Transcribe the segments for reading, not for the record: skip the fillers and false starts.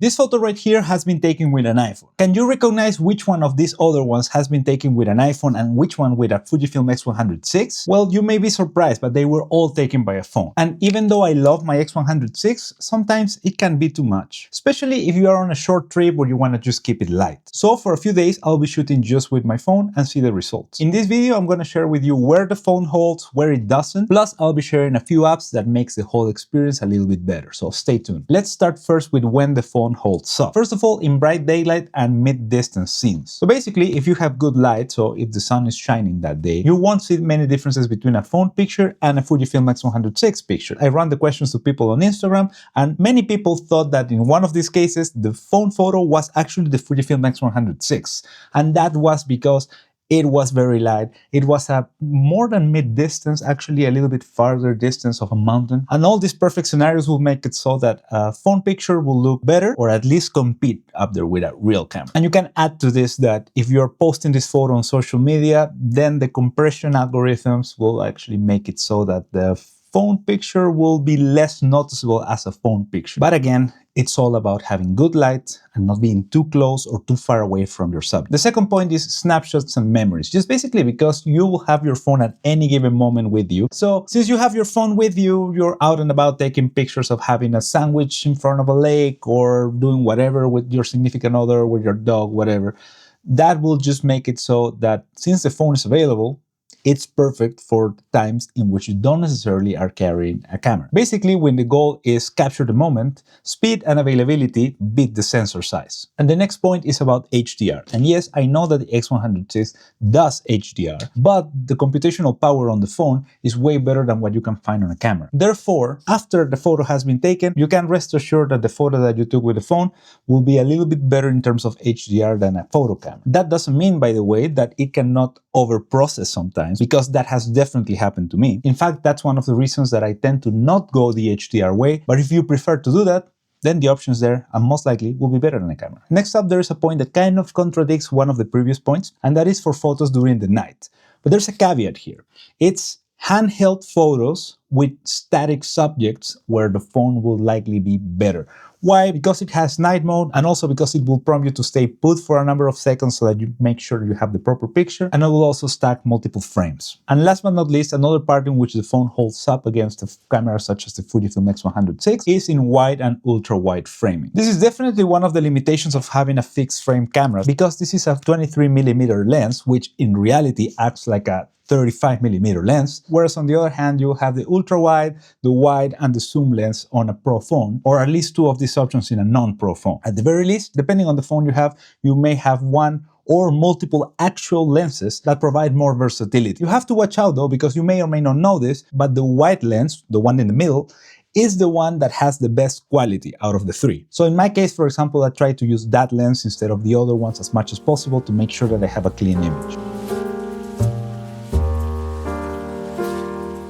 This photo right here has been taken with an iPhone. Can you recognize which one of these other ones has been taken with an iPhone and which one with a Fujifilm X100VI? Well, you may be surprised, but they were all taken by a phone. And even though I love my X100VI, sometimes it can be too much, especially if you are on a short trip where you want to just keep it light. So for a few days, I'll be shooting just with my phone and see the results. In this video, I'm going to share with you where the phone holds, where it doesn't, plus I'll be sharing a few apps that makes the whole experience a little bit better, so stay tuned. Let's start first with when the phone holds up. First of all, in bright daylight and mid-distance scenes. So basically, if you have good light, so if the sun is shining that day, you won't see many differences between a phone picture and a Fujifilm X100VI picture. I ran the questions to people on Instagram, and many people thought that in one of these cases, the phone photo was actually the Fujifilm X100VI, and that was because it was very light. It was a more than mid-distance, actually a little bit farther distance of a mountain. And all these perfect scenarios will make it so that a phone picture will look better, or at least compete up there with a real camera. And you can add to this that if you're posting this photo on social media, then the compression algorithms will actually make it so that the phone picture will be less noticeable as a phone picture. But again, it's all about having good light and not being too close or too far away from your subject. The second point is snapshots and memories, just basically because you will have your phone at any given moment with you. So since you have your phone with you, you're out and about taking pictures of having a sandwich in front of a lake or doing whatever with your significant other, with your dog, whatever. That will just make it so that since the phone is available, it's perfect for times in which you don't necessarily are carrying a camera. Basically, when the goal is capture the moment, speed and availability beat the sensor size. And the next point is about HDR. And yes, I know that the X100VI does HDR, but the computational power on the phone is way better than what you can find on a camera. Therefore, after the photo has been taken, you can rest assured that the photo that you took with the phone will be a little bit better in terms of HDR than a photo camera. That doesn't mean, by the way, that it cannot overprocess sometimes, because that has definitely happened to me. In fact, that's one of the reasons that I tend to not go the HDR way, but if you prefer to do that, then the options there and most likely will be better than a camera. Next up, there is a point that kind of contradicts one of the previous points, and that is for photos during the night. But there's a caveat here. It's handheld photos with static subjects where the phone will likely be better. Why? Because it has night mode, and also because it will prompt you to stay put for a number of seconds so that you make sure you have the proper picture, and it will also stack multiple frames. And last but not least, another part in which the phone holds up against a camera such as the Fujifilm X100VI is in wide and ultra wide framing. This is definitely one of the limitations of having a fixed frame camera, because this is a 23mm lens, which in reality acts like a 35mm lens, whereas on the other hand, you have the ultra wide, the wide, and the zoom lens on a pro phone, or at least two of these options in a non-pro phone. At the very least, depending on the phone you have, you may have one or multiple actual lenses that provide more versatility. You have to watch out though, because you may or may not know this, but the wide lens, the one in the middle, is the one that has the best quality out of the three. So in my case, for example, I try to use that lens instead of the other ones as much as possible to make sure that I have a clean image.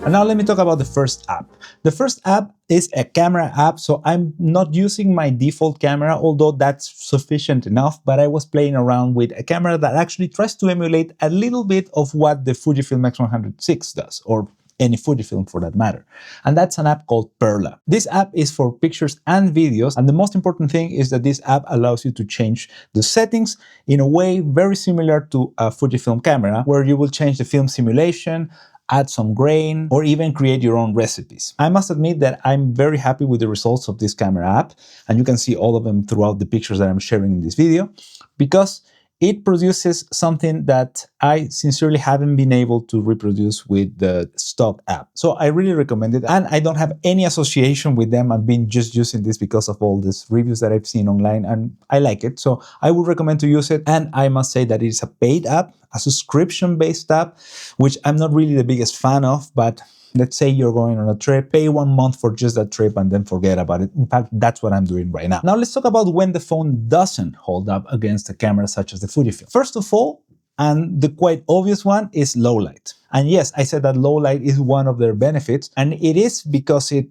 And now let me talk about the first app. The first app is a camera app, so I'm not using my default camera, although that's sufficient enough, but I was playing around with a camera that actually tries to emulate a little bit of what the Fujifilm X100VI does, or any Fujifilm for that matter. And that's an app called Perla. This app is for pictures and videos, and the most important thing is that this app allows you to change the settings in a way very similar to a Fujifilm camera, where you will change the film simulation, add some grain, or even create your own recipes. I must admit that I'm very happy with the results of this camera app, and you can see all of them throughout the pictures that I'm sharing in this video, because it produces something that I sincerely haven't been able to reproduce with the stock app. So I really recommend it, and I don't have any association with them. I've been just using this because of all these reviews that I've seen online, and I like it. So I would recommend to use it, and I must say that it is a paid app, a subscription-based app, which I'm not really the biggest fan of, but let's say you're going on a trip, pay 1 month for just that trip and then forget about it. In fact, that's what I'm doing right now. Now let's talk about when the phone doesn't hold up against a camera such as the Fujifilm. First of all, and the quite obvious one, is low light. And yes, I said that low light is one of their benefits, and it is because it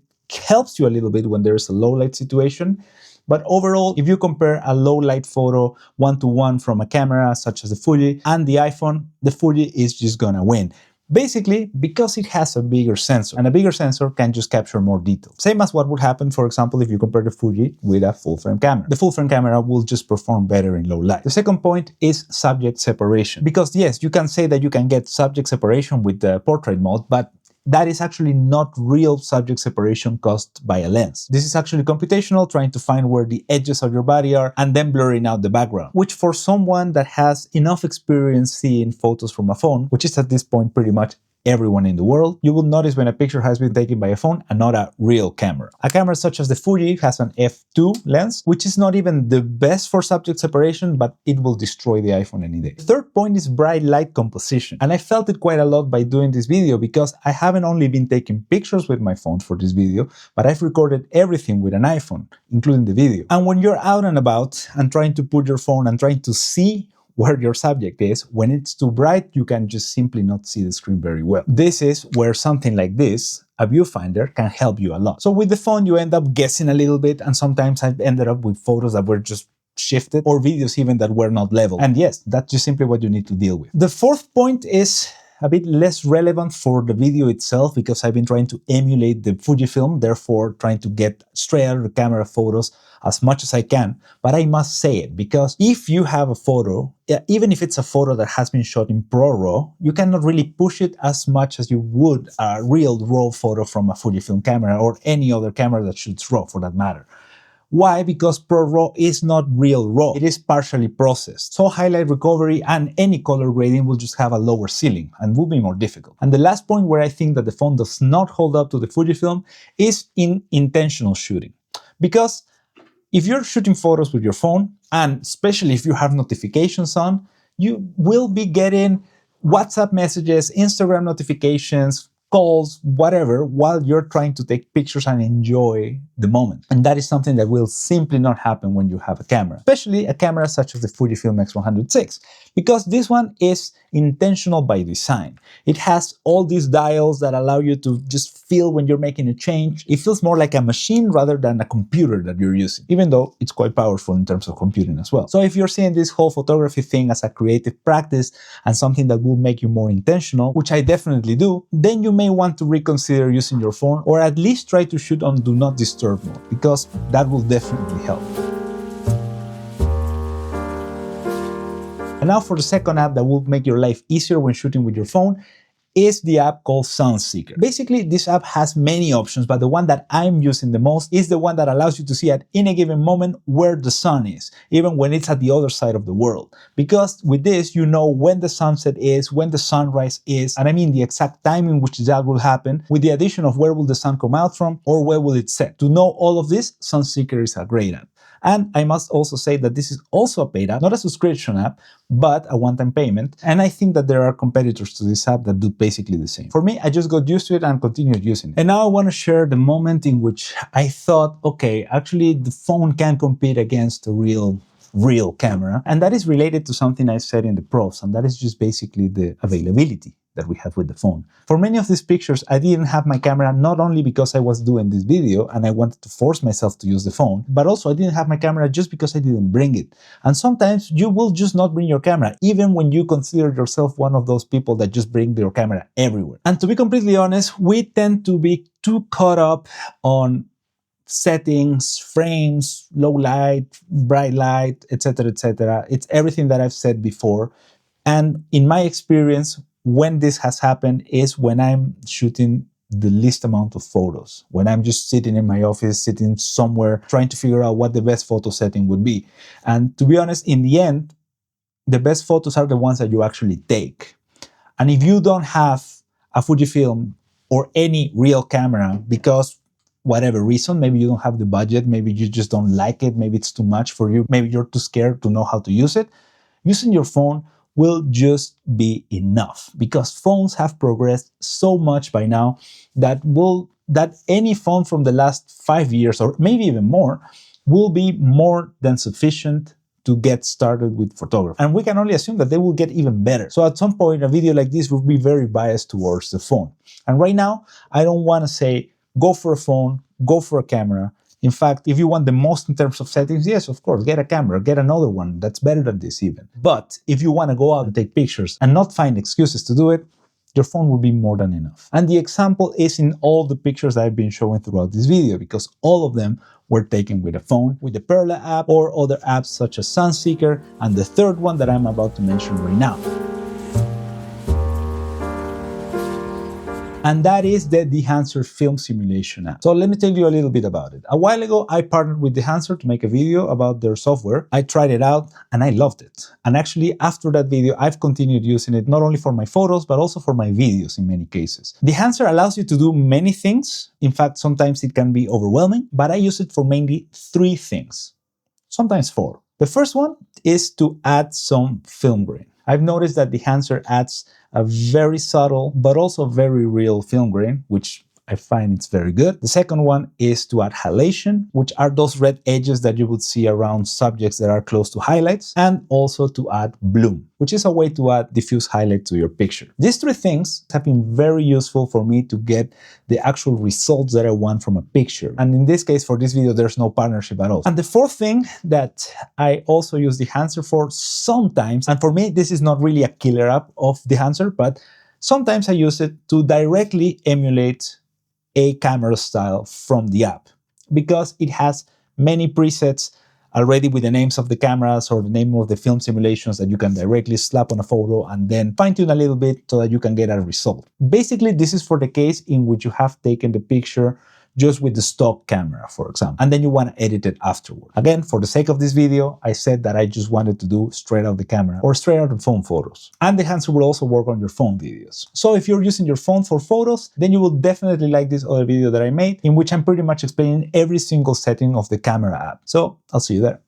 helps you a little bit when there's a low light situation. But overall, if you compare a low light photo one-to-one from a camera such as the Fuji and the iPhone, the Fuji is just gonna win. Basically, because it has a bigger sensor, and a bigger sensor can just capture more detail. Same as what would happen, for example, if you compare the Fuji with a full-frame camera. The full-frame camera will just perform better in low light. The second point is subject separation. Because yes, you can say that you can get subject separation with the portrait mode, but that is actually not real subject separation caused by a lens. This is actually computational, trying to find where the edges of your body are and then blurring out the background, which for someone that has enough experience seeing photos from a phone, which is at this point pretty much everyone in the world, you will notice when a picture has been taken by a phone and not a real camera. A camera such as the Fuji has an f2 lens, which is not even the best for subject separation, but it will destroy the iPhone any day. The third point is bright light composition, and I felt it quite a lot by doing this video because I haven't only been taking pictures with my phone for this video, but I've recorded everything with an iPhone, including the video. And when you're out and about and trying to put your phone and trying to see where your subject is, when it's too bright, you can just simply not see the screen very well. This is where something like this, a viewfinder, can help you a lot. So with the phone, you end up guessing a little bit, and sometimes I've ended up with photos that were just shifted, or videos even that were not level. And yes, that's just simply what you need to deal with. The fourth point is a bit less relevant for the video itself because I've been trying to emulate the Fujifilm, therefore trying to get straight out of the camera photos as much as I can. But I must say it because if you have a photo, even if it's a photo that has been shot in ProRAW, you cannot really push it as much as you would a real RAW photo from a Fujifilm camera or any other camera that shoots RAW for that matter. Why? Because ProRAW is not real RAW. It is partially processed. So highlight recovery and any color grading will just have a lower ceiling and will be more difficult. And the last point where I think that the phone does not hold up to the Fujifilm is in intentional shooting. Because if you're shooting photos with your phone, and especially if you have notifications on, you will be getting WhatsApp messages, Instagram notifications, calls, whatever, while you're trying to take pictures and enjoy the moment. And that is something that will simply not happen when you have a camera, especially a camera such as the Fujifilm X100VI, because this one is intentional by design. It has all these dials that allow you to just feel when you're making a change. It feels more like a machine rather than a computer that you're using, even though it's quite powerful in terms of computing as well. So if you're seeing this whole photography thing as a creative practice and something that will make you more intentional, which I definitely do, then you may want to reconsider using your phone, or at least try to shoot on Do Not Disturb mode, because that will definitely help. And now for the second app that will make your life easier when shooting with your phone is the app called Sunseeker. Basically, this app has many options, but the one that I'm using the most is the one that allows you to see at any given moment where the sun is, even when it's at the other side of the world. Because with this, you know when the sunset is, when the sunrise is, and I mean the exact time in which that will happen, with the addition of where will the sun come out from or where will it set. To know all of this, Sunseeker is a great app. And I must also say that this is also a paid app, not a subscription app, but a one-time payment. And I think that there are competitors to this app that do basically the same. For me, I just got used to it and continued using it. And now I want to share the moment in which I thought, okay, actually the phone can compete against a real camera. And that is related to something I said in the pros, and that is just basically the availability that we have with the phone. For many of these pictures, I didn't have my camera, not only because I was doing this video and I wanted to force myself to use the phone, but also I didn't have my camera just because I didn't bring it. And sometimes you will just not bring your camera, even when you consider yourself one of those people that just bring their camera everywhere. And to be completely honest, we tend to be too caught up on settings, frames, low light, bright light, etc., etc. It's everything that I've said before. And in my experience, when this has happened is when I'm shooting the least amount of photos, when I'm just sitting in my office, sitting somewhere, trying to figure out what the best photo setting would be. And to be honest, in the end, the best photos are the ones that you actually take. And if you don't have a Fujifilm or any real camera, because whatever reason, maybe you don't have the budget, maybe you just don't like it, maybe it's too much for you, maybe you're too scared to know how to use it, using your phone will just be enough, because phones have progressed so much by now that any phone from the last 5 years or maybe even more will be more than sufficient to get started with photography. And we can only assume that they will get even better. So at some point, a video like this will be very biased towards the phone. And right now, I don't want to say, go for a phone, go for a camera. In fact, if you want the most in terms of settings, yes, of course, get a camera, get another one that's better than this even. But if you want to go out and take pictures and not find excuses to do it, your phone will be more than enough. And the example is in all the pictures I've been showing throughout this video, because all of them were taken with a phone, with the Perla app or other apps such as Sunseeker, and the third one that I'm about to mention right now. And that is the Dehancer film simulation app. So let me tell you a little bit about it. A while ago, I partnered with Dehancer to make a video about their software. I tried it out and I loved it. And actually, after that video, I've continued using it not only for my photos, but also for my videos in many cases. Dehancer allows you to do many things. In fact, sometimes it can be overwhelming, but I use it for mainly 3 things, sometimes 4. The first one is to add some film grain. I've noticed that Dehancer adds a very subtle but also very real film grain, which I find it's very good. The second one is to add halation, which are those red edges that you would see around subjects that are close to highlights, and also to add bloom, which is a way to add diffuse highlight to your picture. These 3 things have been very useful for me to get the actual results that I want from a picture. And in this case, for this video, there's no partnership at all. And the fourth thing that I also use Dehancer for sometimes, and for me, this is not really a killer app of Dehancer, but sometimes I use it to directly emulate a camera style from the app, because it has many presets already with the names of the cameras or the name of the film simulations that you can directly slap on a photo and then fine-tune a little bit so that you can get a result. Basically, this is for the case in which you have taken the picture just with the stock camera, for example, and then you want to edit it afterward. Again, for the sake of this video, I said that I just wanted to do straight out the camera or straight out of phone photos. And Dehancer will also work on your phone videos. So if you're using your phone for photos, then you will definitely like this other video that I made, in which I'm pretty much explaining every single setting of the camera app. So I'll see you there.